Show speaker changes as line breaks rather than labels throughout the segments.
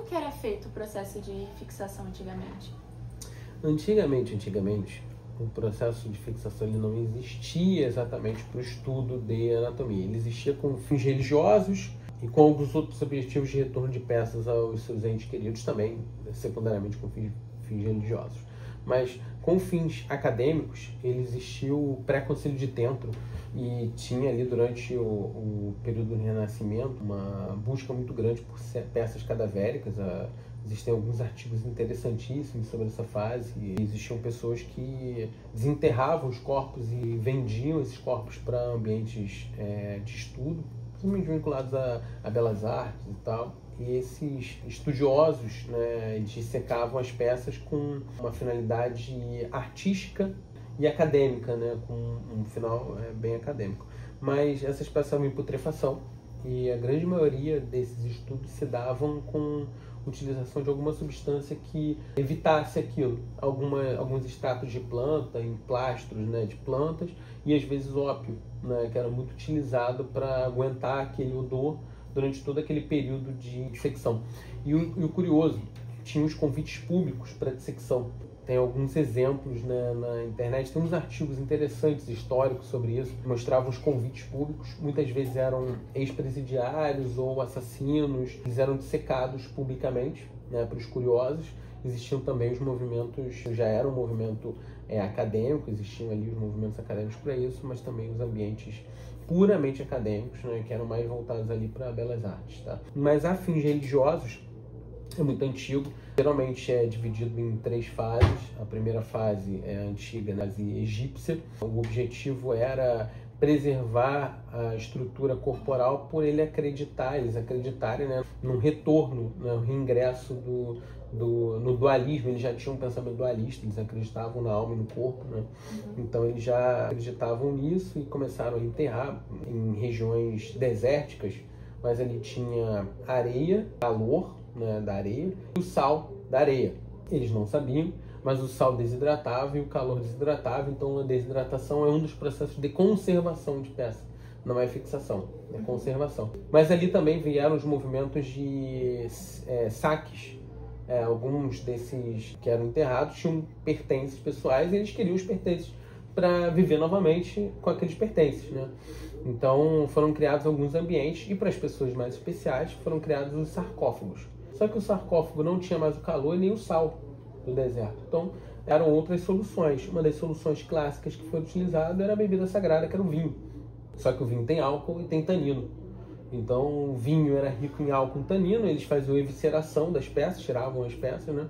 que era feito o processo de fixação antigamente?
Antigamente, o processo de fixação ele não existia exatamente para o estudo de anatomia. Ele existia com fins religiosos e com alguns outros objetivos de retorno de peças aos seus entes queridos também, secundariamente com fins religiosos. Mas com fins acadêmicos, ele existiu o pré-concílio de Trento e tinha ali durante o período do Renascimento uma busca muito grande por peças cadavéricas. Existem alguns artigos interessantíssimos sobre essa fase. E existiam pessoas que desenterravam os corpos e vendiam esses corpos para ambientes de estudo, principalmente vinculados a belas artes e tal. E esses estudiosos, né, dissecavam as peças com uma finalidade artística e acadêmica, né, com um final bem acadêmico. Mas essas peças estavam em putrefação e a grande maioria desses estudos se davam com utilização de alguma substância que evitasse aquilo. Alguns extratos de planta, emplastros, né, de plantas, e às vezes ópio, né, que era muito utilizado para aguentar aquele odor durante todo aquele período de dissecção. E o curioso, tinha os convites públicos para dissecção. Tem alguns exemplos, né, na internet, tem uns artigos interessantes, históricos sobre isso, que mostravam os convites públicos. Muitas vezes eram ex-presidiários ou assassinos, eles eram dissecados publicamente, né, para os curiosos. Existiam também os movimentos, já era um movimento acadêmico, existiam ali os movimentos acadêmicos para isso, mas também os ambientes puramente acadêmicos, né, que eram mais voltados ali para belas artes, tá? Mas a fins religiosos, é muito antigo, geralmente é dividido em 3 fases. A primeira fase é a antiga, né, egípcia. O objetivo era preservar a estrutura corporal por eles acreditarem, né, num retorno, né, no reingresso no dualismo. Eles já tinham um pensamento dualista, eles acreditavam na alma e no corpo, né? Então eles já acreditavam nisso e começaram a enterrar em regiões desérticas, mas ali tinha areia, calor, né, da areia, e o sal da areia. Eles não sabiam, mas o sal desidratava e o calor desidratava, então a desidratação é um dos processos de conservação de peça, não é fixação, é conservação. Mas ali também vieram os movimentos de saques. Alguns desses que eram enterrados tinham pertences pessoais e eles queriam os pertences para viver novamente com aqueles pertences, né? Então foram criados alguns ambientes, e para as pessoas mais especiais foram criados os sarcófagos. Só que o sarcófago não tinha mais o calor e nem o sal do deserto. Então eram outras soluções. Uma das soluções clássicas que foi utilizada era a bebida sagrada, que era o vinho. Só que o vinho tem álcool e tem tanino. Então o vinho era rico em álcool e tanino, eles faziam evisceração das peças, tiravam as peças, né?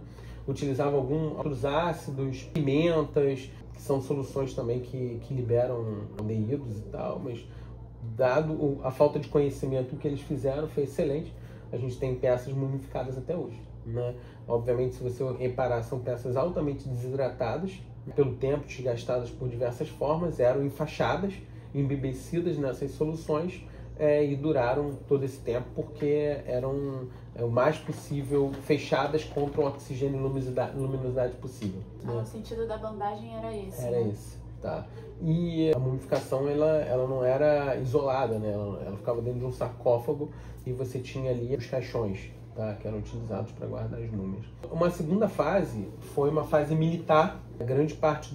Utilizavam alguns outros ácidos, pimentas, que são soluções também que liberam aldeídos e tal, mas dado a falta de conhecimento, o que eles fizeram foi excelente. A gente tem peças mumificadas até hoje, né? Obviamente, se você reparar, são peças altamente desidratadas, pelo tempo, desgastadas por diversas formas, eram enfaixadas, embebecidas nessas soluções, e duraram todo esse tempo porque eram o mais possível fechadas contra o oxigênio e luminosidade possível, né?
O sentido da bandagem era esse.
Era esse, tá? E a mumificação ela não era isolada, né? Ela ficava dentro de um sarcófago e você tinha ali os caixões, tá, que eram utilizados para guardar as múmias. Uma segunda fase foi uma fase militar, grande parte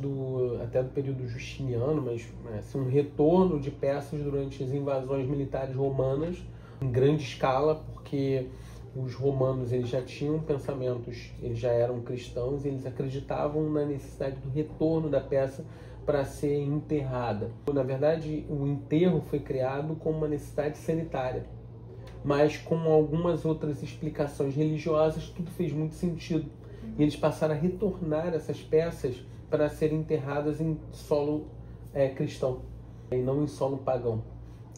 até do período justiniano, mas assim, um retorno de peças durante as invasões militares romanas em grande escala, porque os romanos eles já tinham pensamentos, eles já eram cristãos e eles acreditavam na necessidade do retorno da peça para ser enterrada. Na verdade, o enterro foi criado como uma necessidade sanitária, mas com algumas outras explicações religiosas, tudo fez muito sentido. E eles passaram a retornar essas peças para serem enterradas em solo cristão e não em solo pagão.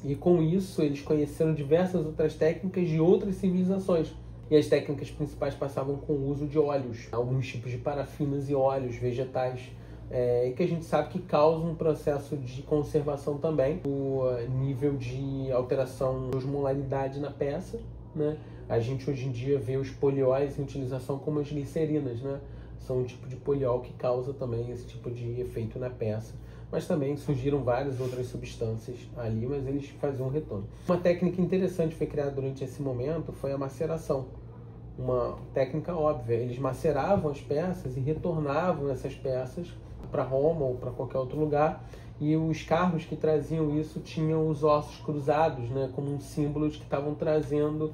E com isso eles conheceram diversas outras técnicas de outras civilizações. E as técnicas principais passavam com o uso de óleos, alguns tipos de parafinas e óleos vegetais, que a gente sabe que causam um processo de conservação também, o nível de alteração de osmolaridade na peça, né? A gente hoje em dia vê os polióis em utilização como as glicerinas, né? São um tipo de poliol que causa também esse tipo de efeito na peça. Mas também surgiram várias outras substâncias ali, mas eles faziam um retorno. Uma técnica interessante que foi criada durante esse momento foi a maceração. uma técnica óbvia. Eles maceravam as peças e retornavam essas peças para Roma ou para qualquer outro lugar. E os carros que traziam isso tinham os ossos cruzados, né, como um símbolo de que estavam trazendo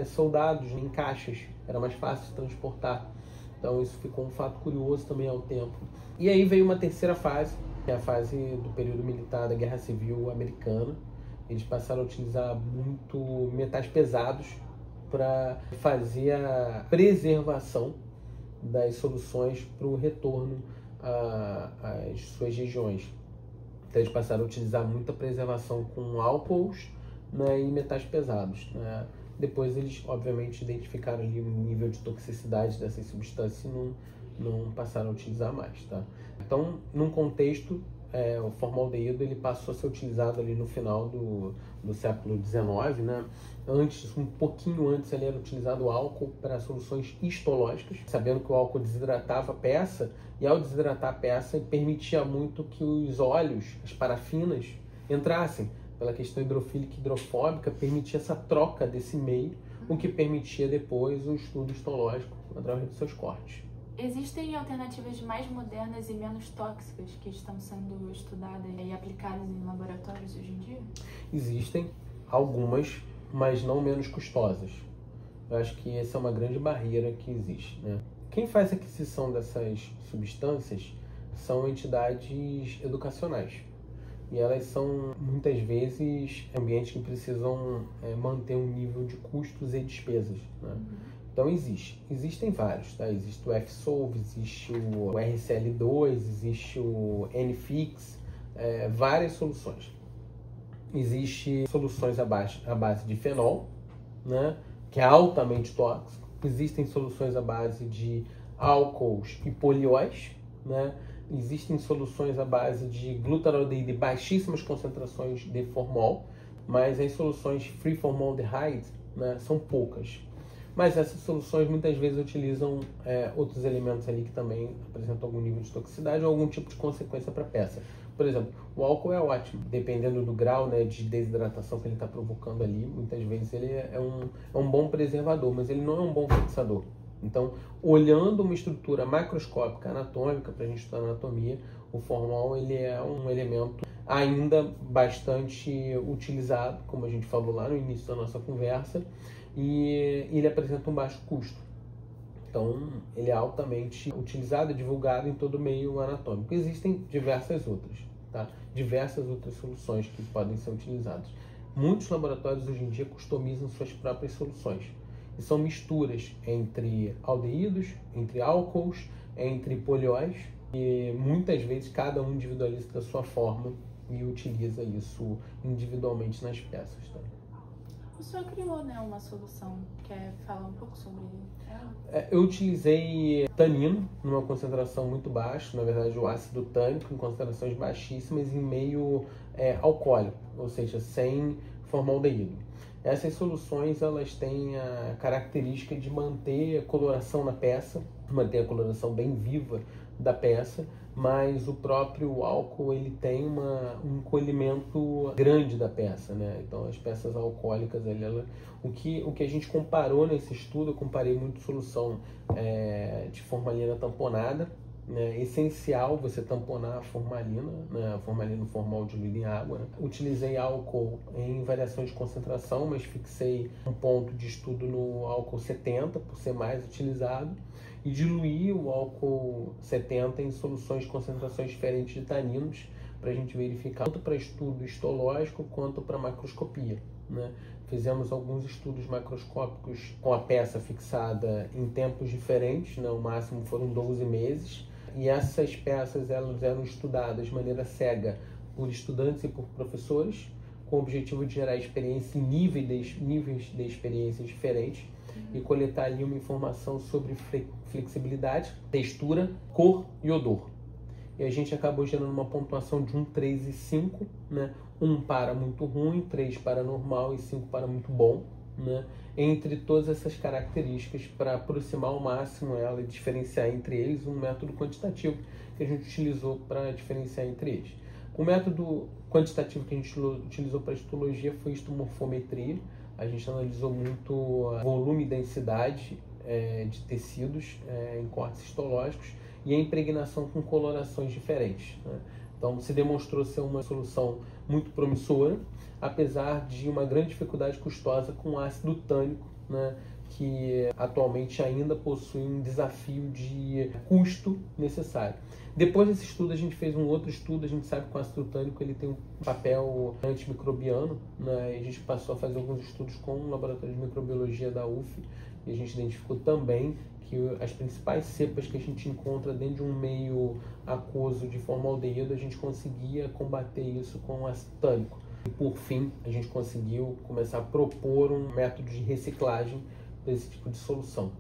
soldados em caixas. Era mais fácil de transportar. Então isso ficou um fato curioso também ao tempo. E aí veio uma terceira fase, que é a fase do período militar da Guerra Civil Americana. Eles passaram a utilizar muito metais pesados para fazer a preservação das soluções para o retorno às suas regiões. Então eles passaram a utilizar muita preservação com álcools, né, e metais pesados, né. Depois eles, obviamente, identificaram ali o nível de toxicidade dessas substâncias e não passaram a utilizar mais, tá? Então, num contexto, o formaldeído ele passou a ser utilizado ali no final do século XIX, né? Antes, um pouquinho antes, ele era utilizado o álcool para soluções histológicas, sabendo que o álcool desidratava a peça, e ao desidratar a peça, permitia muito que os óleos, as parafinas, entrassem. Pela questão hidrofílica e hidrofóbica, permitia essa troca desse meio, o que permitia depois o estudo histológico através dos seus cortes.
Existem alternativas mais modernas e menos tóxicas que estão sendo estudadas e aplicadas em laboratórios hoje em dia?
Existem algumas, mas não menos custosas. Eu acho que essa é uma grande barreira que existe, né? Quem faz a aquisição dessas substâncias são entidades educacionais. E elas são, muitas vezes, ambientes que precisam manter um nível de custos e despesas, né? Então existem vários, tá? Existe o FSolve, existe o RCL2, existe o NFix, várias soluções. Existem soluções à base de fenol, né, que é altamente tóxico. Existem soluções à base de álcools e polióis, né? Existem soluções à base de glutaraldeído de baixíssimas concentrações de formol, mas as soluções free formaldehyde, né, são poucas. Mas essas soluções muitas vezes utilizam outros elementos ali que também apresentam algum nível de toxicidade ou algum tipo de consequência para a peça. Por exemplo, o álcool é ótimo, dependendo do grau, né, de desidratação que ele está provocando ali. Muitas vezes ele é um bom preservador, mas ele não é um bom fixador. Então, olhando uma estrutura macroscópica anatômica, para a gente estudar anatomia, o formol ele é um elemento ainda bastante utilizado, como a gente falou lá no início da nossa conversa, e ele apresenta um baixo custo. Então, ele é altamente utilizado e divulgado em todo o meio anatômico. Existem diversas outras, tá? Diversas outras soluções que podem ser utilizadas. Muitos laboratórios hoje em dia customizam suas próprias soluções. E são misturas entre aldeídos, entre álcools, entre polióis, e muitas vezes cada um individualiza da sua forma e utiliza isso individualmente nas peças, tá?
O senhor criou, né, uma solução. Quer falar um pouco sobre ela?
Eu utilizei tanino numa concentração muito baixa, na verdade o ácido tânico em concentrações baixíssimas em meio alcoólico, ou seja, sem formaldeído. Essas soluções elas têm a característica de manter a coloração na peça, manter a coloração bem viva da peça, mas o próprio álcool ele tem um encolhimento grande da peça, né? Então as peças alcoólicas, o que a gente comparou nesse estudo, eu comparei muito solução de formalina tamponada, né? Essencial você tamponar a formalina, né? A formalina formal diluída em água, né? Utilizei álcool em variações de concentração, mas fixei um ponto de estudo no álcool 70, por ser mais utilizado, e diluí o álcool 70 em soluções de concentrações diferentes de taninos, para a gente verificar tanto para estudo histológico quanto para macroscopia, né? Fizemos alguns estudos macroscópicos com a peça fixada em tempos diferentes, né? O máximo foram 12 meses, e essas peças elas eram estudadas de maneira cega por estudantes e por professores, com o objetivo de gerar experiência em níveis de experiências diferentes e coletar ali uma informação sobre flexibilidade, textura, cor e odor. E a gente acabou gerando uma pontuação de 1, 3 e 5, né? 1 para muito ruim, 3 para normal e 5 para muito bom, né? Entre todas essas características, para aproximar ao máximo ela e diferenciar entre eles, um método quantitativo que a gente utilizou para diferenciar entre eles. O método quantitativo que a gente utilizou para histologia foi histomorfometria. A gente analisou muito volume e densidade de tecidos em cortes histológicos e a impregnação com colorações diferentes, né? Então, se demonstrou ser uma solução muito promissora, apesar de uma grande dificuldade custosa com ácido tânico, né, que atualmente ainda possui um desafio de custo necessário. Depois desse estudo, a gente fez um outro estudo. A gente sabe que o ácido tânico ele tem um papel antimicrobiano, né, e a gente passou a fazer alguns estudos com o laboratório de microbiologia da UF, e a gente identificou também que as principais cepas que a gente encontra dentro de um meio aquoso de formaldeído, a gente conseguia combater isso com o ácido tânico. E por fim, a gente conseguiu começar a propor um método de reciclagem desse tipo de solução.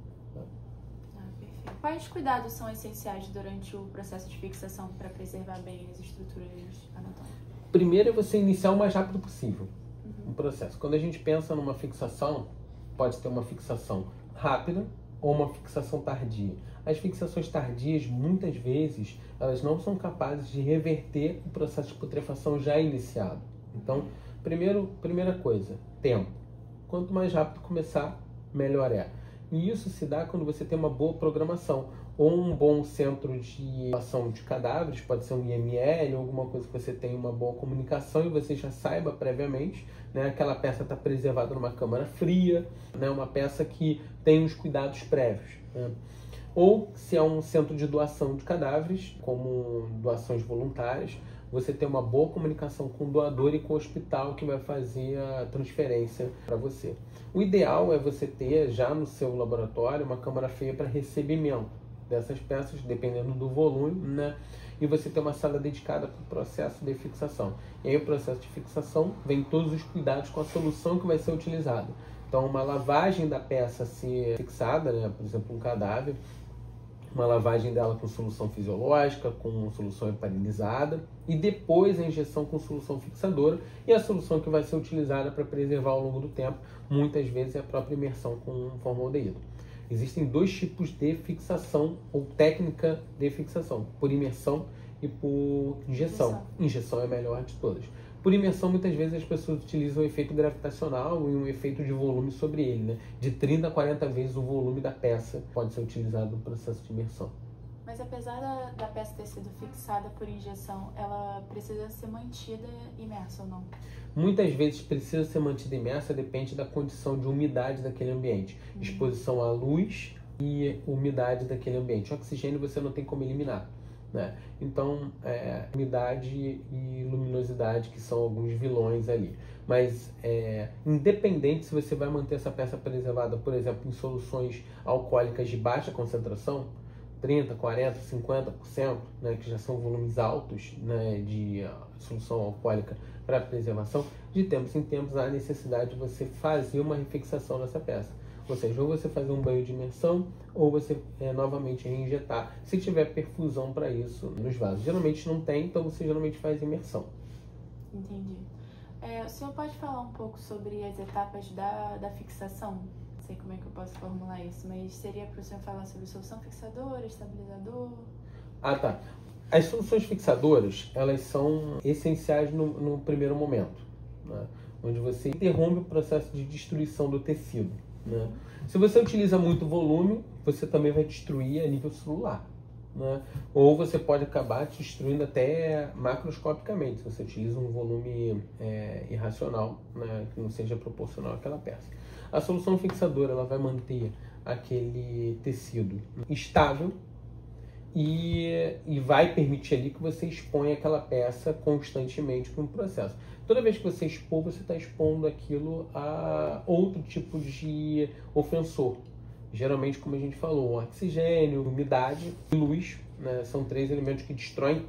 Perfeito. Quais cuidados são essenciais durante o processo de fixação para preservar bem as estruturas anatômicas?
Primeiro é você iniciar o mais rápido possível o processo. Quando a gente pensa numa fixação, pode ter uma fixação rápida ou uma fixação tardia. As fixações tardias, muitas vezes, elas não são capazes de reverter o processo de putrefação já iniciado. Então, primeira coisa, tempo. Quanto mais rápido começar, melhor é. E isso se dá quando você tem uma boa programação, ou um bom centro de ação de cadáveres, pode ser um IML, ou alguma coisa que você tenha uma boa comunicação e você já saiba previamente, né, aquela peça está preservada numa câmara fria, né, uma peça que tem os cuidados prévios, né? Ou se é um centro de doação de cadáveres, como doações voluntárias, você tem uma boa comunicação com o doador e com o hospital que vai fazer a transferência para você. O ideal é você ter já no seu laboratório uma câmara fria para recebimento dessas peças, dependendo do volume, né? E você ter uma sala dedicada para o processo de fixação. E aí o processo de fixação vem todos os cuidados com a solução que vai ser utilizada. Então, uma lavagem da peça a ser fixada, né? Por exemplo, um cadáver, uma lavagem dela com solução fisiológica, com solução heparinizada, e depois a injeção com solução fixadora, e a solução que vai ser utilizada para preservar ao longo do tempo, muitas vezes é a própria imersão com formaldeído. Existem dois tipos de fixação ou técnica de fixação, por imersão e por injeção. Injeção é a melhor de todas. Por imersão, muitas vezes as pessoas utilizam o efeito gravitacional e um efeito de volume sobre ele, né? De 30 a 40 vezes o volume da peça pode ser utilizado no processo de imersão.
Mas apesar da peça ter sido fixada por injeção, ela precisa ser mantida imersa ou não?
Muitas vezes precisa ser mantida imersa, depende da condição de umidade daquele ambiente. Exposição à luz e umidade daquele ambiente. O oxigênio você não tem como eliminar, né? Então, umidade e luminosidade, que são alguns vilões ali. Mas, independente se você vai manter essa peça preservada, por exemplo, em soluções alcoólicas de baixa concentração, 30%, 40%, 50%, né, que já são volumes altos, né, de solução alcoólica para preservação, de tempos em tempos há a necessidade de você fazer uma refixação nessa peça. Ou seja, ou você fazer um banho de imersão, ou você novamente reinjetar, se tiver perfusão para isso nos vasos. Geralmente não tem, então você geralmente faz imersão.
Entendi. O senhor pode falar um pouco sobre as etapas da fixação? Não sei como é que eu posso formular isso, mas seria para o senhor falar sobre solução fixadora, estabilizador?
Ah, tá. As soluções fixadoras, elas são essenciais no primeiro momento, né? Onde você interrompe o processo de destruição do tecido, né? Se você utiliza muito volume, você também vai destruir a nível celular, né? Ou você pode acabar destruindo até macroscopicamente, se você utiliza um volume irracional, né, que não seja proporcional àquela peça. A solução fixadora ela vai manter aquele tecido estável e vai permitir ali que você exponha aquela peça constantemente para um processo. Toda vez que você expor, você está expondo aquilo a outro tipo de ofensor. Geralmente, como a gente falou, oxigênio, umidade e luz, né, são três elementos que destroem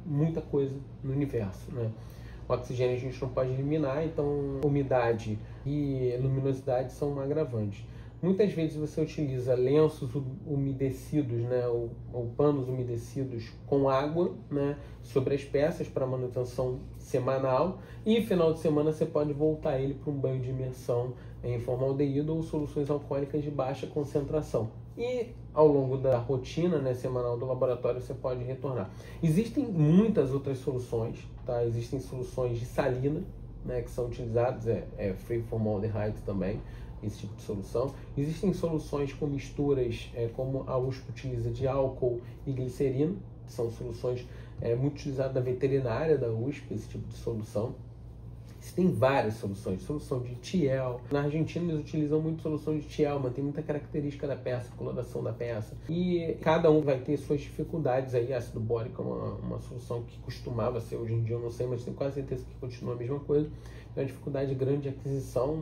muita coisa no universo, né? O oxigênio a gente não pode eliminar, então umidade e luminosidade são um agravante. Muitas vezes você utiliza lenços umedecidos, né, ou panos umedecidos com água, né, sobre as peças para manutenção semanal, e final de semana você pode voltar ele para um banho de imersão em formaldeído ou soluções alcoólicas de baixa concentração. E ao longo da rotina, né, semanal do laboratório você pode retornar. Existem muitas outras soluções, tá? Existem soluções de salina, né, que são utilizadas, free formaldehyde também, esse tipo de solução. Existem soluções com misturas, como a USP utiliza, de álcool e glicerina, que são soluções muito utilizadas na veterinária da USP, esse tipo de solução. Tem várias soluções, solução de Thiel. Na Argentina eles utilizam muito solução de Thiel, mantém muita característica da peça, coloração da peça. E cada um vai ter suas dificuldades aí. Ácido bórico é uma solução que costumava ser, hoje em dia eu não sei, mas tenho quase certeza que continua a mesma coisa. Tem uma dificuldade grande de aquisição,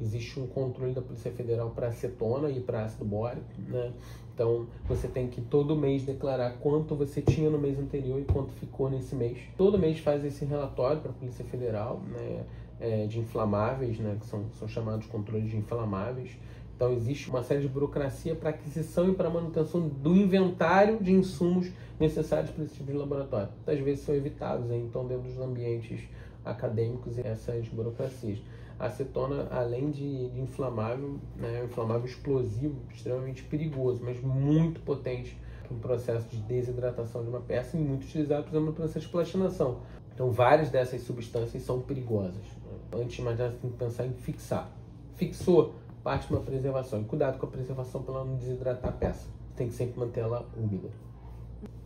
existe um controle da Polícia Federal para acetona e para ácido bórico, né? Então, você tem que todo mês declarar quanto você tinha no mês anterior e quanto ficou nesse mês. Todo mês faz esse relatório para a Polícia Federal, né, de inflamáveis, né, que são chamados controles de inflamáveis. Então, existe uma série de burocracia para aquisição e para manutenção do inventário de insumos necessários para esse tipo de laboratório. Às vezes são evitados, então, dentro dos ambientes acadêmicos, essas burocracias. A acetona, além de inflamável, é um inflamável explosivo, extremamente perigoso, mas muito potente no processo de desidratação de uma peça e muito utilizado, por exemplo, no processo de plastinação. Então, várias dessas substâncias são perigosas. Antes de mais nada, você tem que pensar em fixar. Fixou, parte de uma preservação. E cuidado com a preservação para não desidratar a peça. Tem que sempre manter ela úmida.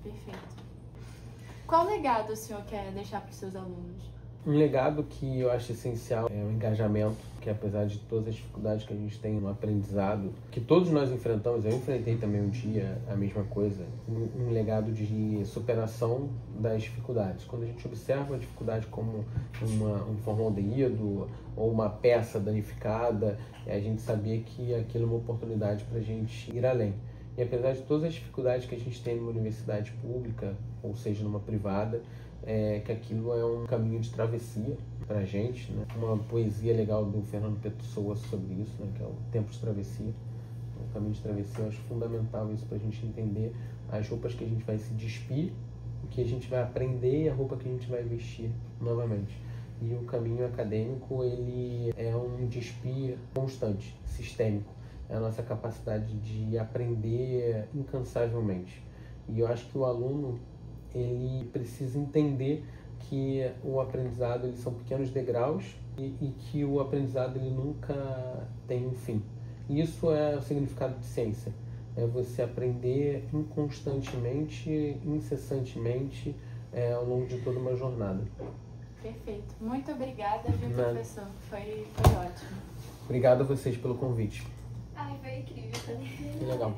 Perfeito. Qual legado o senhor quer deixar para os seus alunos?
Um legado que eu acho essencial é o engajamento, que apesar de todas as dificuldades que a gente tem no aprendizado, que todos nós enfrentamos, eu enfrentei também um dia a mesma coisa, um legado de superação das dificuldades. Quando a gente observa a dificuldade como um formaldeído ou uma peça danificada, a gente sabia que aquilo é uma oportunidade para a gente ir além. E apesar de todas as dificuldades que a gente tem numa universidade pública, ou seja, numa privada, que aquilo é um caminho de travessia para a gente, né? Uma poesia legal do Fernando Pessoa sobre isso, né? Que é o Tempo de Travessia. O caminho de travessia, eu acho fundamental isso para a gente entender as roupas que a gente vai se despir, o que a gente vai aprender e a roupa que a gente vai vestir novamente. E o caminho acadêmico, ele é um despir constante, sistêmico. É a nossa capacidade de aprender incansavelmente. E eu acho que o aluno, ele precisa entender que o aprendizado, eles são pequenos degraus e que o aprendizado, ele nunca tem um fim. Isso é o significado de ciência. É você aprender inconstantemente, incessantemente, ao longo de toda uma jornada.
Perfeito. Muito obrigada, viu, professor? Foi ótimo.
Obrigado a vocês pelo convite.
Ai, foi incrível também.
Que legal.